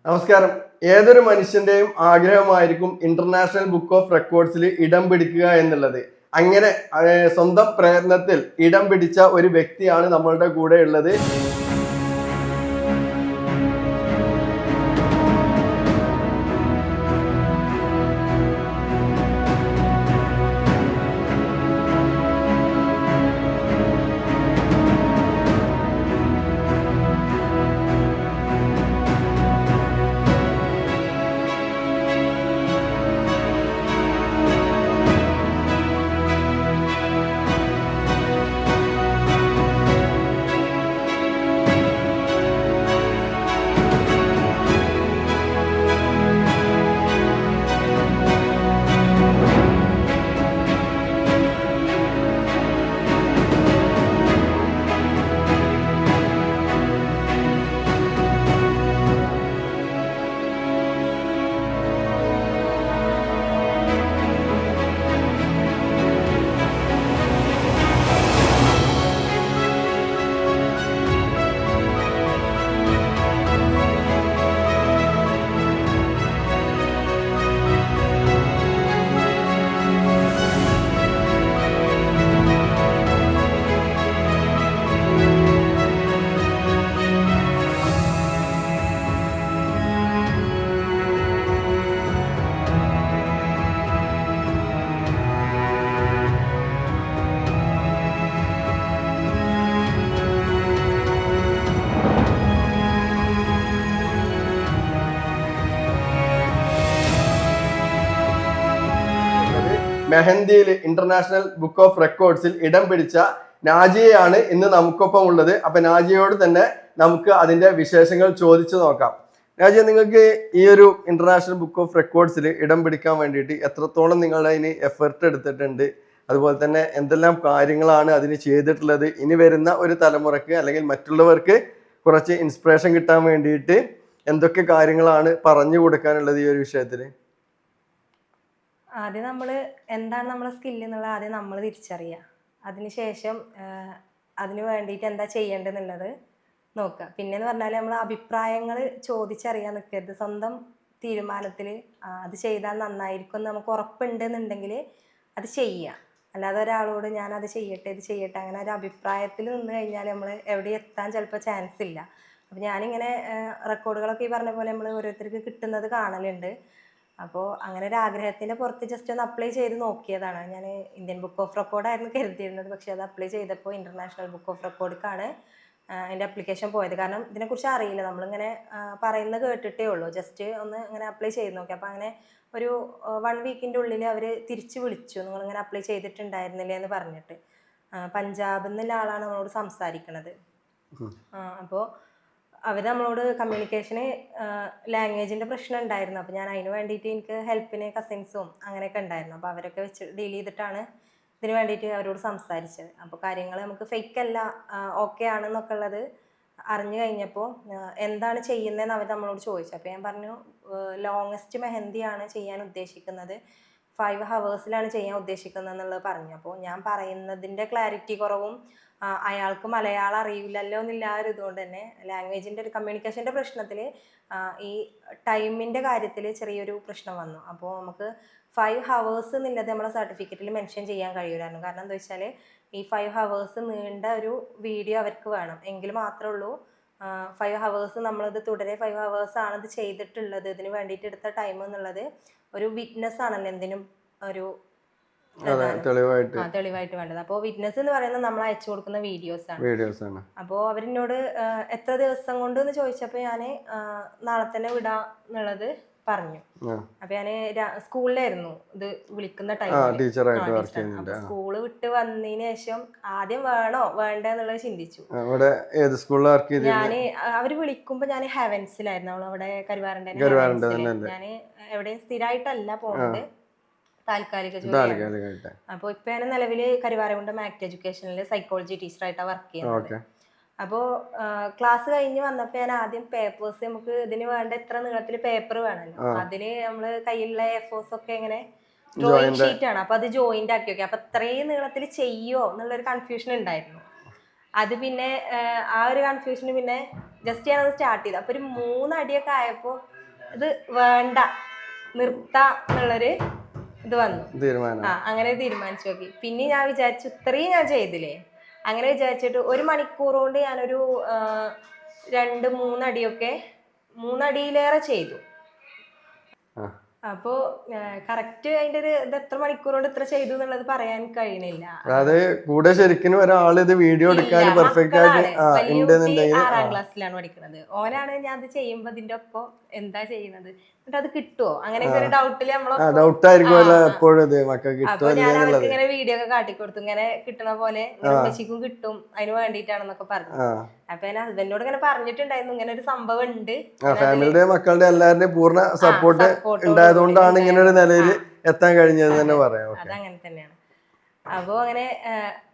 നമസ്കാരം. ഏതൊരു മനുഷ്യന്റെയും ആഗ്രഹമായിരിക്കും ഇന്റർനാഷണൽ ബുക്ക് ഓഫ് റെക്കോർഡ്സിൽ ഇടം പിടിക്കുക എന്നുള്ളത്. അങ്ങനെ സ്വന്തം പ്രയത്നത്തിൽ ഇടം പിടിച്ച ഒരു വ്യക്തിയാണ് നമ്മളുടെ കൂടെ ഉള്ളത്. മെഹന്തിയിൽ ഇന്റർനാഷണൽ ബുക്ക് ഓഫ് റെക്കോർഡ്സിൽ ഇടം പിടിച്ച നാജിയയാണ് ഇന്ന് നമുക്കൊപ്പം ഉള്ളത്. അപ്പൊ നാജിയയോട് തന്നെ നമുക്ക് അതിന്റെ വിശേഷങ്ങൾ ചോദിച്ചു നോക്കാം. നാജിയ, നിങ്ങൾക്ക് ഈ ഒരു ഇന്റർനാഷണൽ ബുക്ക് ഓഫ് റെക്കോർഡ്സിൽ ഇടം പിടിക്കാൻ വേണ്ടിയിട്ട് എത്രത്തോളം നിങ്ങൾ അതിന് എഫേർട്ട് എടുത്തിട്ടുണ്ട്, അതുപോലെ തന്നെ എന്തെല്ലാം കാര്യങ്ങളാണ് അതിന് ചെയ്തിട്ടുള്ളത്, ഇനി വരുന്ന ഒരു തലമുറക്ക് അല്ലെങ്കിൽ മറ്റുള്ളവർക്ക് കുറച്ച് ഇൻസ്പിറേഷൻ കിട്ടാൻ വേണ്ടിയിട്ട് എന്തൊക്കെ കാര്യങ്ങളാണ് പറഞ്ഞു കൊടുക്കാനുള്ളത് ഈ ഒരു വിഷയത്തിൽ? ആദ്യം നമ്മൾ എന്താണ് നമ്മളെ സ്കില്ല് എന്നുള്ളത് ആദ്യം നമ്മൾ തിരിച്ചറിയുക. അതിനുശേഷം അതിന് വേണ്ടിയിട്ട് എന്താ ചെയ്യേണ്ടതെന്നുള്ളത് നോക്കുക. പിന്നെയെന്ന് പറഞ്ഞാൽ നമ്മൾ അഭിപ്രായങ്ങൾ ചോദിച്ചറിയാൻ നിൽക്കരുത്. സ്വന്തം തീരുമാനത്തിൽ അത് ചെയ്താൽ നന്നായിരിക്കും എന്ന് നമുക്ക് ഉറപ്പുണ്ടെന്നുണ്ടെങ്കിൽ അത് ചെയ്യുക. അല്ലാതെ ഒരാളോട് ഞാനത് ചെയ്യട്ടെ ഇത് ചെയ്യട്ടെ അങ്ങനെ ഒരു അഭിപ്രായത്തിൽ നിന്ന് കഴിഞ്ഞാൽ നമ്മൾ എവിടെ എത്താൻ ചിലപ്പോൾ ചാൻസ് ഇല്ല. അപ്പോൾ ഞാനിങ്ങനെ റെക്കോർഡുകളൊക്കെ ഈ പറഞ്ഞ പോലെ നമ്മൾ ഓരോരുത്തർക്ക് കിട്ടുന്നത് കാണലുണ്ട്. അപ്പോൾ അങ്ങനെ ഒരു ആഗ്രഹത്തിൻ്റെ പുറത്ത് ജസ്റ്റ് ഒന്ന് അപ്ലൈ ചെയ്ത് നോക്കിയതാണ്. ഞാൻ ഇന്ത്യൻ ബുക്ക് ഓഫ് റെക്കോർഡായിരുന്നു കരുതിയിരുന്നത്, പക്ഷേ അത് അപ്ലൈ ചെയ്തപ്പോൾ ഇൻ്റർനാഷണൽ ബുക്ക് ഓഫ് റെക്കോർഡിലേക്കാണ് എൻ്റെ അപ്ലിക്കേഷൻ പോയത്. കാരണം ഇതിനെക്കുറിച്ച് അറിയില്ല, നമ്മളിങ്ങനെ പറയുന്നത് കേട്ടിട്ടേ ഉള്ളൂ. ജസ്റ്റ് ഒന്ന് ഇങ്ങനെ അപ്ലൈ ചെയ്ത് നോക്കി. അപ്പോൾ അങ്ങനെ ഒരു 1 വീക്കിൻ്റെ ഉള്ളിൽ അവർ തിരിച്ച് വിളിച്ചു, നിങ്ങളിങ്ങനെ അപ്ലൈ ചെയ്തിട്ടുണ്ടായിരുന്നില്ലേ എന്ന് പറഞ്ഞിട്ട്. പഞ്ചാബിൽ നിന്നുള്ള ആളാണ് നമ്മളോട് സംസാരിക്കണത്. അപ്പോൾ അവർ നമ്മളോട് കമ്മ്യൂണിക്കേഷന് ലാംഗ്വേജിൻ്റെ പ്രശ്നം ഉണ്ടായിരുന്നു. അപ്പോൾ ഞാൻ അതിന് വേണ്ടിയിട്ട് എനിക്ക് ഹെൽപ്പിന് കസിൻസും അങ്ങനെയൊക്കെ ഉണ്ടായിരുന്നു. അപ്പോൾ അവരൊക്കെ വെച്ച് ഡീൽ ചെയ്തിട്ടാണ് ഇതിന് വേണ്ടിയിട്ട് അവരോട് സംസാരിച്ചത്. അപ്പോൾ കാര്യങ്ങൾ നമുക്ക് ഫേക്ക് അല്ല ഓക്കെ ആണെന്നൊക്കെ ഉള്ളത് അറിഞ്ഞു കഴിഞ്ഞപ്പോൾ എന്താണ് ചെയ്യുന്നതെന്ന് അവർ നമ്മളോട് ചോദിച്ചു. അപ്പോൾ ഞാൻ പറഞ്ഞു ലോങ്ങസ്റ്റ് മെഹന്തിയാണ് ചെയ്യാൻ ഉദ്ദേശിക്കുന്നത്, 5 ഹവേഴ്സിലാണ് ചെയ്യാൻ ഉദ്ദേശിക്കുന്നത് എന്നുള്ളത് പറഞ്ഞു. അപ്പോൾ ഞാൻ പറയുന്നതിൻ്റെ ക്ലാരിറ്റി കുറവും അയാൾക്ക് മലയാളം അറിയില്ലല്ലോ എന്നില്ല ആ ഒരു ഇതുകൊണ്ട് തന്നെ ലാംഗ്വേജിൻ്റെ ഒരു കമ്മ്യൂണിക്കേഷൻ്റെ പ്രശ്നത്തിൽ ഈ ടൈമിൻ്റെ കാര്യത്തിൽ ചെറിയൊരു പ്രശ്നം വന്നു. അപ്പോൾ നമുക്ക് 5 ഹവേഴ്സ് എന്നുള്ളത് നമ്മളെ സർട്ടിഫിക്കറ്റിൽ മെൻഷൻ ചെയ്യാൻ കഴിയില്ലായിരുന്നു. കാരണം എന്താ വെച്ചാൽ ഈ 5 ഹവേഴ്സ് നീണ്ട ഒരു വീഡിയോ അവർക്ക് വേണം എങ്കിൽ മാത്രമേ ഉള്ളൂ 5 ഹവേഴ്സ് നമ്മളിത് തുടരെ 5 ഹവേഴ്സ് ആണ് ഇത് ചെയ്തിട്ടുള്ളത്, ഇതിന് വേണ്ടിയിട്ട് എടുത്ത ടൈം എന്നുള്ളത് ഒരു വിറ്റ്നസ് ആണല്ലോ എന്തിനും ഒരു തെളിവായിട്ട് വേണ്ടത്. അപ്പോൾ വിറ്റ്നസ് എന്ന് പറയുന്നത് നമ്മൾ അയച്ചു കൊടുക്കുന്ന വീഡിയോസ് ആണ്. അപ്പോൾ അവരെന്നോട് എത്ര ദിവസം കൊണ്ട് എന്ന് ചോദിച്ചപ്പോൾ ഞാൻ നാളെ തന്നെ വിടാം എന്നുള്ളത് പറഞ്ഞു. അപ്പൊ ഞാൻ സ്കൂളിലായിരുന്നു ഇത് വിളിക്കുന്ന ടൈമിൽ. സ്കൂള് വിട്ട് വന്നതിന് ശേഷം ആദ്യം വേണോ വേണ്ട എന്നുള്ളത് ചിന്തിച്ചു. ഞാന് അവര് വിളിക്കുമ്പോ ഞാൻ ഹെവൻസിലായിരുന്നു, അവളവിടെ കരുവാരൻ്റെ. ഞാൻ എവിടെയും സ്ഥിരമായിട്ടല്ല പോകുന്നത്, താൽക്കാലിക ജോലി. അപ്പോൾ ഇപ്പൊ ഞാൻ നിലവില് കരുവാരകുണ്ടം ആക്ട് എഡ്യൂക്കേഷനിൽ സൈക്കോളജി ടീച്ചറായിട്ടാണ് വർക്ക് ചെയ്യുന്നത്. അപ്പോൾ ക്ലാസ് കഴിഞ്ഞ് വന്നപ്പോൾ ഞാൻ ആദ്യം പേപ്പേഴ്സ്, നമുക്ക് ഇതിന് വേണ്ട എത്ര നീളത്തിൽ പേപ്പർ വേണമല്ലോ, അതിന് നമ്മള് കയ്യിലുള്ള എഫോസ് ഒക്കെ ഇങ്ങനെ ഡ്രോയിങ് ഷീറ്റ് ആണ്, അപ്പൊ അത് ജോയിന്റ് ആക്കി നോക്കി. അപ്പൊ ഇത്രയും നീളത്തിൽ ചെയ്യോ എന്നുള്ളൊരു കൺഫ്യൂഷൻ ഉണ്ടായിരുന്നു. അത് പിന്നെ ആ ഒരു കൺഫ്യൂഷന് പിന്നെ ജസ്റ്റ് ഞാനത് സ്റ്റാർട്ട് ചെയ്തു. അപ്പൊ ഒരു 3 അടിയൊക്കെ ആയപ്പോൾ ഇത് വേണ്ട നിർത്താം എന്നുള്ളൊരു ഇത് വന്നു. തീരുമാനം. അങ്ങനെ തീരുമാനിച്ചു നോക്കി. പിന്നെ ഞാൻ വിചാരിച്ചു ഇത്രയും ഞാൻ ചെയ്തില്ലേ, അങ്ങനെ വിചാരിച്ചിട്ട് 1 മണിക്കൂർ കൊണ്ട് ഞാനൊരു 2-3 അടിയൊക്കെ 3 അടിയിലേറെ ചെയ്തു. അപ്പോ കറക്റ്റ് അതിന്റെ ഒരു ഇത് എത്ര മണിക്കൂർ കൊണ്ട് ഇത്ര ചെയ്തു എന്നുള്ളത് പറയാൻ കഴിയണില്ല. അതായത് കൂടെ ശരിക്കും ഒരാൾ ഇത് വീഡിയോ എടുക്കാൻ പെർഫെക്റ്റ് ആയിട്ട് 6ാം ക്ലാസ്സിലാണ് പഠിക്കുന്നത്. ഓനാണ് ഞാൻ അത് ചെയ്യുമ്പോ ഇതിന്റെ ഒപ്പം എന്താ ചെയ്യുന്നത്, എന്നിട്ട് അത് കിട്ടുമോ അങ്ങനെയൊക്കെ ഒരു ഡൗട്ടില് ഡൗട്ടായിരിക്കുമല്ലോ എപ്പോഴും ഇത് മക്കൾക്ക് അപ്പൊ ഞാൻ അവർക്ക് ഇങ്ങനെ വീഡിയോ ഒക്കെ കാട്ടിക്കൊടുത്തു, ഇങ്ങനെ കിട്ടണ പോലെ ഉമ്മച്ചിക്കും കിട്ടും അതിന് വേണ്ടിയിട്ടാണെന്നൊക്കെ പറഞ്ഞു. അപ്പൊ ഞാൻ ഹസ്ബൻഡിനോട് ഇങ്ങനെ പറഞ്ഞിട്ടുണ്ടായിരുന്നു ഇങ്ങനെ ഒരു സംഭവം ഉണ്ട്. ഫാമിലിയുടെ മക്കളുടെ എല്ലാവരുടെയും പൂർണ്ണ സപ്പോർട്ട് ഉണ്ടായതുകൊണ്ടാണ് ഇങ്ങനെ ഒരു നിലയിൽ എത്താൻ കഴിഞ്ഞത് തന്നെ പറയാം. അതങ്ങനെ തന്നെയാണ്. അപ്പൊ അങ്ങനെ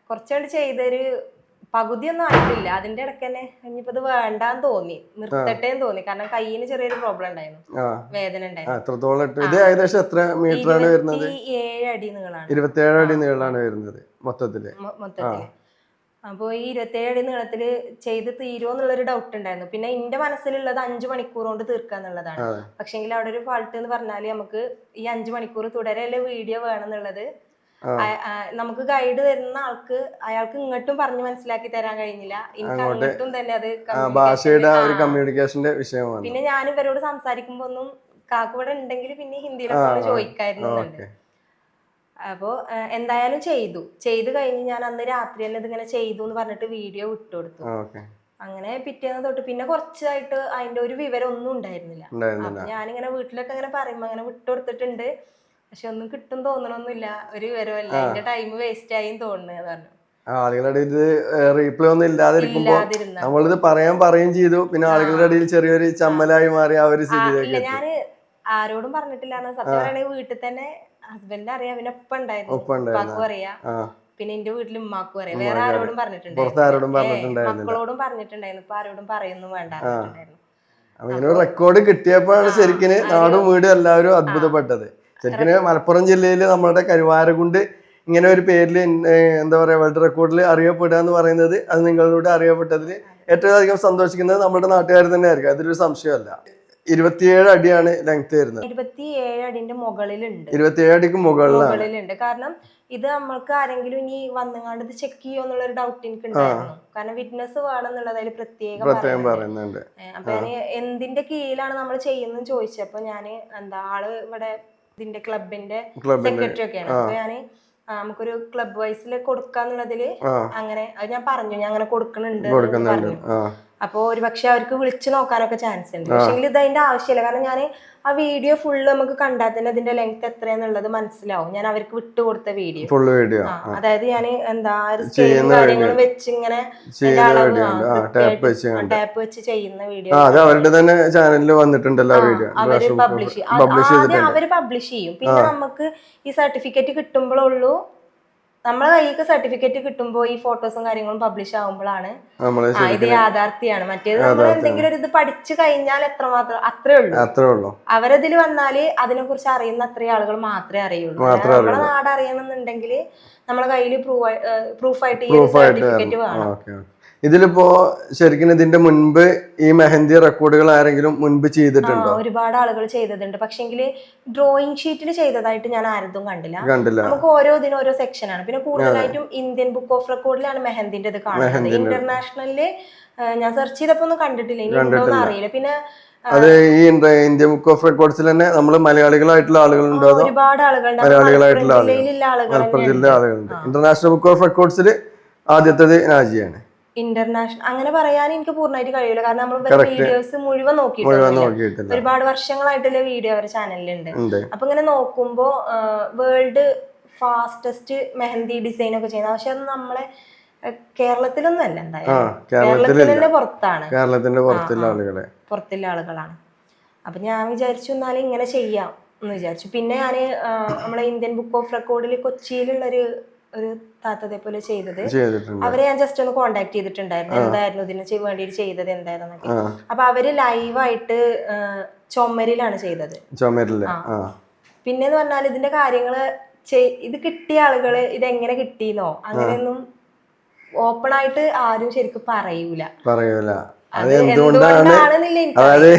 കുറച്ചുകൊണ്ട് ചെയ്തൊരു പകുതിയൊന്നും ആയിട്ടില്ല. അതിന്റെ ഇടയ്ക്ക് തന്നെ ഇനിയിപ്പോ ഇത് വേണ്ടാന്ന് തോന്നി, നിർത്തട്ടേന്ന് തോന്നി. കാരണം കയ്യിന് ചെറിയൊരു പ്രോബ്ലം ഉണ്ടായിരുന്നു, വേദന ഉണ്ടായിരുന്നു. ഇത് ഏകദേശം എത്ര മീറ്റർ ആണ് വരുന്നത്? 27 അടി നീളാണ്. 27 അടി നീളാണ് വരുന്നത് മൊത്തത്തില്. അപ്പോൾ ഈ 27 അടി നീളത്തില് ചെയ്ത് തീരുമോ എന്നുള്ളൊരു ഡൗട്ട് ഉണ്ടായിരുന്നു. പിന്നെ എന്റെ മനസ്സിലുള്ളത് 5 മണിക്കൂർ കൊണ്ട് തീർക്കാന്നുള്ളതാണ്. പക്ഷെങ്കിൽ അവിടെ ഒരു ഫാൾട്ട് എന്ന് പറഞ്ഞാല് നമുക്ക് ഈ 5 മണിക്കൂർ തുടരെയല്ലേ വീഡിയോ വേണമെന്നുള്ളത് നമുക്ക് ഗൈഡ് തരുന്ന അയാൾക്ക് ഇങ്ങോട്ടും പറഞ്ഞു മനസ്സിലാക്കി തരാൻ കഴിഞ്ഞില്ല, എനിക്ക് അങ്ങോട്ടും തന്നെ അത് ഭാഷയുടെ ഒരു കമ്മ്യൂണിക്കേഷന്റെ വിഷയമാണ്. പിന്നെ ഞാൻ ഇവരോട് സംസാരിക്കുമ്പോ ഒന്നും കാക്ക ഇവിടെ ഉണ്ടെങ്കിൽ പിന്നെ ഹിന്ദിയിലൊക്കെ ചോദിക്കായിരുന്നു. അപ്പോ എന്തായാലും ചെയ്തു കഴിഞ്ഞ് ഞാൻ അന്ന് രാത്രി തന്നെ ഇതിങ്ങനെ ചെയ്തു എന്ന് പറഞ്ഞിട്ട് വീഡിയോ വിട്ടുകൊടുത്തു. അങ്ങനെ പിറ്റേന്ന് തൊട്ട് പിന്നെ കുറച്ചായിട്ട് അതിന്റെ ഒരു വിവരം ഒന്നും ഉണ്ടായിരുന്നില്ല. അപ്പൊ ഞാനിങ്ങനെ വീട്ടിലൊക്കെ അങ്ങനെ പറയുമ്പോ അങ്ങനെ വിട്ടുകൊടുത്തിട്ടുണ്ട്, പക്ഷെ ഒന്നും കിട്ടും തോന്നണമൊന്നുമില്ല, ഒരു വിവരമല്ല, അതിന്റെ ടൈം വേസ്റ്റ് ആയി തോന്നുന്നത് പറഞ്ഞു. ആളുകളുടെ ഇത് റീപ്ലൈ ഒന്നും ഇല്ലാതിരിക്കുമ്പോ നമ്മളിത് പറയും ചെയ്തു. പിന്നെ ആളുകളുടെ ഇടയിൽ ചെറിയൊരു ചമ്മലായി മാറി ആ ഒരു സ്ഥിതിയിലേക്ക്. ഞാന് ആരോടും പറഞ്ഞിട്ടില്ല, സത്യം പറയണെങ്കിൽ വീട്ടിൽ തന്നെ ഹസ്ബൻഡ് അറിയാം, പിന്നെ ഒപ്പം ഉണ്ടായിരുന്നു, അറിയാം, പിന്നെ എന്റെ വീട്ടിൽ ഉമ്മാക്കും അറിയാം, വേറെ ആരോടും പറഞ്ഞിട്ടുണ്ടായിരുന്നു, മക്കളോടും പറഞ്ഞിട്ടുണ്ടായിരുന്നു. ഇപ്പൊ ആരോടും പറയൊന്നും വേണ്ട. അങ്ങനെ ഒരു റെക്കോർഡ് കിട്ടിയപ്പോഴാണ് ശരിക്കും നാടും വീടും എല്ലാവരും അത്ഭുതപ്പെട്ടത്. ശരിക്കും മലപ്പുറം ജില്ലയില് നമ്മുടെ കരുവാരകുണ്ട് ഇങ്ങനെ ഒരു പേരിൽ എന്താ പറയാ വേൾഡ് റെക്കോർഡിൽ അറിയപ്പെടുക എന്ന് പറയുന്നത്, അത് നിങ്ങളിലൂടെ അറിയപ്പെട്ടതിൽ ഏറ്റവും അധികം സന്തോഷിക്കുന്നത് നമ്മുടെ നാട്ടുകാർ തന്നെ ആയിരിക്കും, അതൊരു സംശയമല്ല. 27 അടിയാണ് ലെങ്ത് വരുന്നത്. 27 അടിന്റെ മുകളിലുണ്ട്. 27 അടിക്ക് മുകളിലുണ്ട്. കാരണം ഇത് നമ്മൾക്ക് ആരെങ്കിലും ഇനി വന്നുകൊണ്ട് ഇത് ചെക്ക് ചെയ്യോ എന്നുള്ള ഒരു ഡൗട്ട് എനിക്ക് ഉണ്ടായിരുന്നു. കാരണം വിറ്റ്നസ് വേണമെന്നുള്ളത് അതിൽ പ്രത്യേകം പറയുന്നുണ്ട്. അപ്പൊ ഞാൻ എന്തിന്റെ കീഴിലാണ് നമ്മൾ ചെയ്യുന്നത് ചോദിച്ചപ്പോ ഞാന് ആള് ഇവിടെ ഇതിന്റെ ക്ലബിന്റെ സെക്രട്ടറി ഒക്കെയാണ്. അപ്പൊ ഞാന് നമുക്കൊരു ക്ലബ് വൈസിൽ കൊടുക്കാന്നുള്ളതില് അങ്ങനെ അത് ഞാൻ പറഞ്ഞു, ഞാൻ അങ്ങനെ കൊടുക്കുന്നുണ്ട് പറഞ്ഞു. അപ്പൊ ഒരു പക്ഷെ അവർക്ക് വിളിച്ചു നോക്കാനൊക്കെ ചാൻസ് ഉണ്ട്. പക്ഷെ ഇത് അതിന്റെ ആവശ്യമില്ല, കാരണം ഞാൻ ആ വീഡിയോ ഫുള്ള് നമുക്ക് കണ്ടാൽ തന്നെ അതിന്റെ ലെങ്ത് എത്രയാന്നുള്ളത് മനസ്സിലാവും. ഞാൻ അവർക്ക് വിട്ടുകൊടുത്ത വീഡിയോ, അതായത് ഞാൻ കാര്യങ്ങളും വെച്ച് ഇങ്ങനെ ടാപ്പ് വെച്ച് ചെയ്യുന്ന വീഡിയോ അവരുടെ തന്നെ ചാനലിൽ വന്നിട്ടുണ്ടല്ലോ. അവര് പബ്ലിഷ് ചെയ്യും. പിന്നെ നമുക്ക് ഈ സർട്ടിഫിക്കറ്റ് കിട്ടുമ്പോഴുള്ളൂ, നമ്മളെ കയ്യിലേക്ക് സർട്ടിഫിക്കറ്റ് കിട്ടുമ്പോ ഈ ഫോട്ടോസും കാര്യങ്ങളും പബ്ലിഷ് ആവുമ്പോഴാണ് ഇത് യാഥാർത്ഥ്യമാണ്. മറ്റേത് നമ്മൾ എന്തെങ്കിലും ഒരു ഇത് പഠിച്ചു കഴിഞ്ഞാൽ എത്രമാത്രം അത്രേ ഉള്ളൂ. അവരതിൽ വന്നാല് അതിനെ കുറിച്ച് അറിയുന്ന അത്രയും ആളുകൾ മാത്രമേ അറിയുള്ളൂ. നമ്മുടെ നാട് അറിയണമെന്നുണ്ടെങ്കിൽ നമ്മളെ കയ്യിൽ പ്രൂഫായിട്ട് ഈ സർട്ടിഫിക്കറ്റ് വേണം. ഇതിലിപ്പോ ശരിക്കും ഇതിന്റെ മുൻപ് ഈ മെഹന്തി റെക്കോർഡുകൾ ആരെങ്കിലും മുൻപ് ചെയ്തിട്ടുണ്ടോ? ഒരുപാട് ആളുകൾ ചെയ്തിട്ടുണ്ട്, പക്ഷെങ്കില് ഡ്രോയിങ് ഷീറ്റിൽ ചെയ്തതായിട്ട് ഞാൻ ആരതും കണ്ടില്ല. നമുക്ക് ഓരോ സെക്ഷനാണ്. പിന്നെ കൂടുതലായിട്ടും ഇന്ത്യൻ ബുക്ക് ഓഫ് റെക്കോർഡിലാണ് മെഹന്തിന്റെ ഇത് കാണുന്നത്. ഇന്റർനാഷണലില് ഞാൻ സെർച്ച് ചെയ്തപ്പോ ഒന്നും കണ്ടിട്ടില്ല, ഇനി ഉണ്ടോന്ന് അറിയില്ല. പിന്നെ അത് ഈ ഇന്ത്യൻ ബുക്ക് ഓഫ് റെക്കോർഡ്സിൽ തന്നെ നമ്മൾ മലയാളികളായിട്ടുള്ള ആളുകളുണ്ടോ? ഒരുപാട് ആളുകളുണ്ട്, മലയാളികളായിട്ടുള്ള മലപ്പുറം ജില്ലയിലെ ആളുകളുണ്ട്. ഇന്റർനാഷണൽ ബുക്ക് ഓഫ് റെക്കോർഡ്സിൽ ആദ്യത്തേത് നാജിയാണ്. ഇന്റർനാഷണൽ അങ്ങനെ പറയാൻ എനിക്ക് പൂർണ്ണമായിട്ട് കഴിയില്ല, കാരണം നമ്മൾ വീഡിയോസ് മുഴുവൻ നോക്കിയിട്ടില്ല. ഒരുപാട് വർഷങ്ങളായിട്ടുള്ള വീഡിയോ അവരുടെ ചാനലിലുണ്ട്. അപ്പൊ ഇങ്ങനെ നോക്കുമ്പോ വേൾഡ് ഫാസ്റ്റസ്റ്റ് മെഹന്തി ഡിസൈൻ ഒക്കെ ചെയ്യുന്നത്, പക്ഷെ അത് നമ്മളെ കേരളത്തിലൊന്നും അല്ല, എന്തായാലും കേരളത്തിന്റെ പുറത്താണ്, പുറത്തുള്ള ആളുകളാണ്. അപ്പൊ ഞാൻ വിചാരിച്ചു എന്നാലും ഇങ്ങനെ ചെയ്യാം എന്ന് വിചാരിച്ചു. പിന്നെ ഞാന് നമ്മളെ ഇന്ത്യൻ ബുക്ക് ഓഫ് റെക്കോർഡിൽ കൊച്ചിയിലുള്ളൊരു താത്ത അതേപോലെ ചെയ്തത്, അവരെ ഞാൻ ജസ്റ്റ് ഒന്ന് കോണ്ടാക്ട് ചെയ്തിട്ടുണ്ടായിരുന്നു, എന്തായിരുന്നു ഇതിന് വേണ്ടിയിട്ട് ചെയ്തത് എന്തായിരുന്നൊക്കെ. അപ്പൊ അവര് ലൈവായിട്ട് ചുമരിലാണ് ചെയ്തത്. പിന്നെന്ന് പറഞ്ഞാൽ ഇതിന്റെ കാര്യങ്ങള് ഇത് കിട്ടിയ ആളുകള് ഇതെങ്ങനെ കിട്ടിയെന്നോ അങ്ങനെയൊന്നും ഓപ്പൺ ആയിട്ട് ആരും ശരിക്കും പറയൂല. അത് എന്തുകൊണ്ടാണ്, അതായത്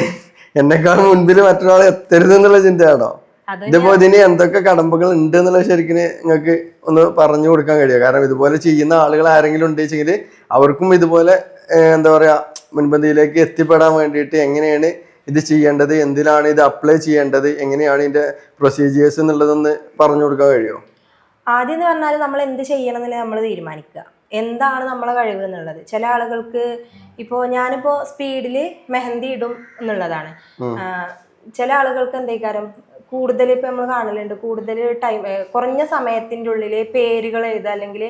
എന്നെക്കാൾ മുൻപിൽ മറ്റൊരാൾ എത്തരുത് എന്നുള്ള ചിന്തയാണോ? അത് ഇതിപ്പോ ഇതിന് എന്തൊക്കെ കടമ്പകൾ ഉണ്ട് എന്നുള്ളത് ശരിക്കും നിങ്ങൾക്ക് ഒന്ന് പറഞ്ഞു കൊടുക്കാൻ കഴിയുക? കാരണം ഇതുപോലെ ചെയ്യുന്ന ആളുകൾ ആരെങ്കിലും ഉണ്ടെങ്കിൽ അവർക്കും ഇതുപോലെ എന്താ പറയാ മുൻപന്തിയിലേക്ക് എത്തിപ്പെടാൻ വേണ്ടിയിട്ട് എങ്ങനെയാണ് ഇത് ചെയ്യേണ്ടത്, എന്തിനാണ് ഇത് അപ്ലൈ ചെയ്യേണ്ടത്, എങ്ങനെയാണ് ഇതിന്റെ പ്രൊസീജിയേഴ്സ് എന്നുള്ളതൊന്ന് പറഞ്ഞു കൊടുക്കാൻ കഴിയുമോ? ആദ്യം എന്ന് പറഞ്ഞാൽ നമ്മൾ എന്ത് ചെയ്യണം എന്നുള്ളത് നമ്മൾ തീരുമാനിക്കുക. എന്താണ് നമ്മളെ കഴിവ് എന്നുള്ളത്. ചില ആളുകൾക്ക് ഇപ്പോൾ ഞാനിപ്പോൾ സ്പീഡിൽ മെഹന്തി ഇടും എന്നുള്ളതാണ്. ചില ആളുകൾക്ക് എന്തേക്കാരം കൂടുതൽ ഇപ്പം നമ്മൾ കാണലുണ്ട്, കൂടുതൽ ടൈം കുറഞ്ഞ സമയത്തിൻ്റെ ഉള്ളിൽ പേരുകൾ എഴുതുക, അല്ലെങ്കിൽ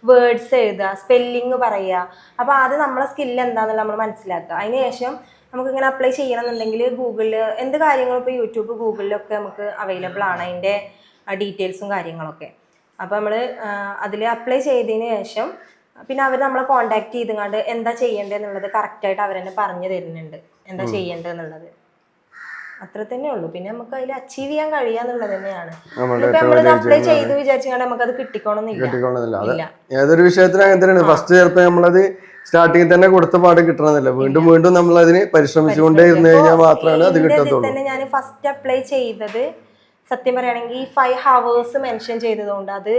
വേർഡ്സ് എഴുതുക, സ്പെല്ലിങ് പറയുക. അപ്പോൾ ആദ്യം നമ്മളെ സ്കില്ല് എന്താണെന്നുള്ള നമ്മൾ മനസ്സിലാക്കുക. അതിന് ശേഷം നമുക്കിങ്ങനെ അപ്ലൈ ചെയ്യണമെന്നുണ്ടെങ്കിൽ ഗൂഗിളിൽ എന്ത് കാര്യങ്ങളും ഇപ്പോൾ യൂട്യൂബ്, ഗൂഗിളിലൊക്കെ നമുക്ക് അവൈലബിൾ ആണ് അതിൻ്റെ ഡീറ്റെയിൽസും കാര്യങ്ങളൊക്കെ. അപ്പോൾ നമ്മൾ അതിൽ അപ്ലൈ ചെയ്തതിന് ശേഷം പിന്നെ അവർ നമ്മളെ കോൺടാക്ട് ചെയ്തുകൊണ്ട് എന്താ ചെയ്യേണ്ടതെന്നുള്ളത് കറക്റ്റായിട്ട് അവർ തന്നെ പറഞ്ഞു തരുന്നുണ്ട്, എന്താ ചെയ്യേണ്ടതെന്നുള്ളത്. അത്ര തന്നെ ഉള്ളൂ. പിന്നെ നമുക്ക് അതിൽ അച്ചീവ് ചെയ്യാൻ കഴിയാന്നുള്ളത് തന്നെയാണ്. ഇപ്പൊ നമ്മളിത് അപ്ലൈ ചെയ്ത് വിചാരിച്ചാൽ നമുക്കത് കിട്ടിക്കോണമെന്നില്ല. ഏതൊരു വിഷയത്തിന് അങ്ങനെ തന്നെയാണ്. ഫസ്റ്റ് ചിലപ്പോൾ നമ്മളത് സ്റ്റാർട്ടിങ്ങിൽ തന്നെ കൊടുത്ത പാട് കിട്ടണമെന്നില്ല. വീണ്ടും വീണ്ടും നമ്മൾ അതിന് പരിശ്രമിച്ചുകൊണ്ടേ ഇരുന്ന് കഴിഞ്ഞാൽ മാത്രമാണ് അത് കിട്ടത്തുള്ളൂ. തന്നെ ഞാൻ ഫസ്റ്റ് അപ്ലൈ ചെയ്തത് സത്യം പറയുകയാണെങ്കിൽ 5 hours മെൻഷൻ ചെയ്തതുകൊണ്ട് അത്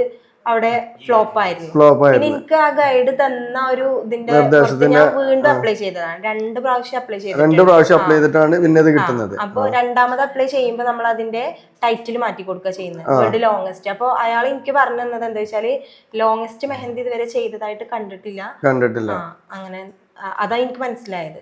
അവിടെ ഫ്ലോപ്പ് ആയിരുന്നു. പിന്നെ എനിക്ക് ആ ഗൈഡ് തന്ന ഒരു ഇതിന്റെ ഞാൻ വീണ്ടും അപ്ലൈ ചെയ്തതാണ്. 2 പ്രാവശ്യം അപ്ലൈ ചെയ്തിട്ടാണ് പിന്നെ അത് കിട്ടുന്നത്. അപ്പൊ രണ്ടാമത് അപ്ലൈ ചെയ്യുമ്പോൾ നമ്മൾ അതിന്റെ ടൈറ്റിൽ മാറ്റി കൊടുക്കുക ചെയ്യുന്നത്, വേൾഡ് ലോങ്സ്റ്റ്. അപ്പൊ അയാൾ എനിക്ക് പറഞ്ഞു തന്നത് എന്താ വെച്ചാല് ലോങ്സ്റ്റ് മെഹന്തി ഇതുവരെ ചെയ്തതായിട്ട് കണ്ടിട്ടില്ല. അങ്ങനെ അതാ എനിക്ക് മനസ്സിലായത്.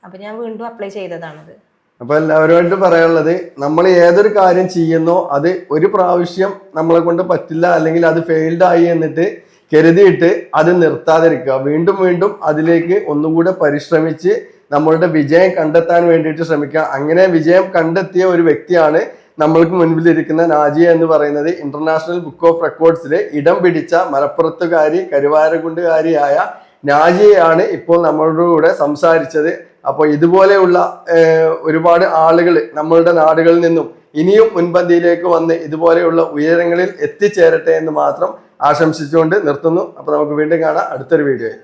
അപ്പൊ ഞാൻ വീണ്ടും അപ്ലൈ ചെയ്തതാണത്. അപ്പൊ എല്ലാവരുമായിട്ട് പറയാനുള്ളത്, നമ്മൾ ഏതൊരു കാര്യം ചെയ്യുന്നോ അത് ഒരു പ്രാവശ്യം നമ്മളെ കൊണ്ട് പറ്റില്ല, അല്ലെങ്കിൽ അത് ഫെയിൽഡ് ആയി എന്നിട്ട് കരുതിയിട്ട് അത് നിർത്താതിരിക്കുക. വീണ്ടും വീണ്ടും അതിലേക്ക് ഒന്നുകൂടെ പരിശ്രമിച്ച് നമ്മളുടെ വിജയം കണ്ടെത്താൻ വേണ്ടിയിട്ട് ശ്രമിക്കുക. അങ്ങനെ വിജയം കണ്ടെത്തിയ ഒരു വ്യക്തിയാണ് നമ്മൾക്ക് മുൻപിലിരിക്കുന്ന നാജിയ എന്ന് പറയുന്നത്. ഇന്റർനാഷണൽ ബുക്ക് ഓഫ് റെക്കോർഡ്സിൽ ഇടം പിടിച്ച മലപ്പുറത്തുകാരി, കരുവാരക്കുണ്ടുകാരിയായ നാജിയയാണ് ഇപ്പോൾ നമ്മളുടെ കൂടെ സംസാരിച്ചത്. അപ്പോൾ ഇതുപോലെയുള്ള ഒരുപാട് ആളുകൾ നമ്മളുടെ നാടുകളിൽ നിന്നും ഇനിയും മുൻപന്തിയിലേക്ക് വന്ന് ഇതുപോലെയുള്ള ഉയരങ്ങളിൽ എത്തിച്ചേരട്ടെ എന്ന് മാത്രം ആശംസിച്ചുകൊണ്ട് നിർത്തുന്നു. അപ്പോൾ നമുക്ക് വീണ്ടും കാണാം അടുത്തൊരു വീഡിയോയിൽ.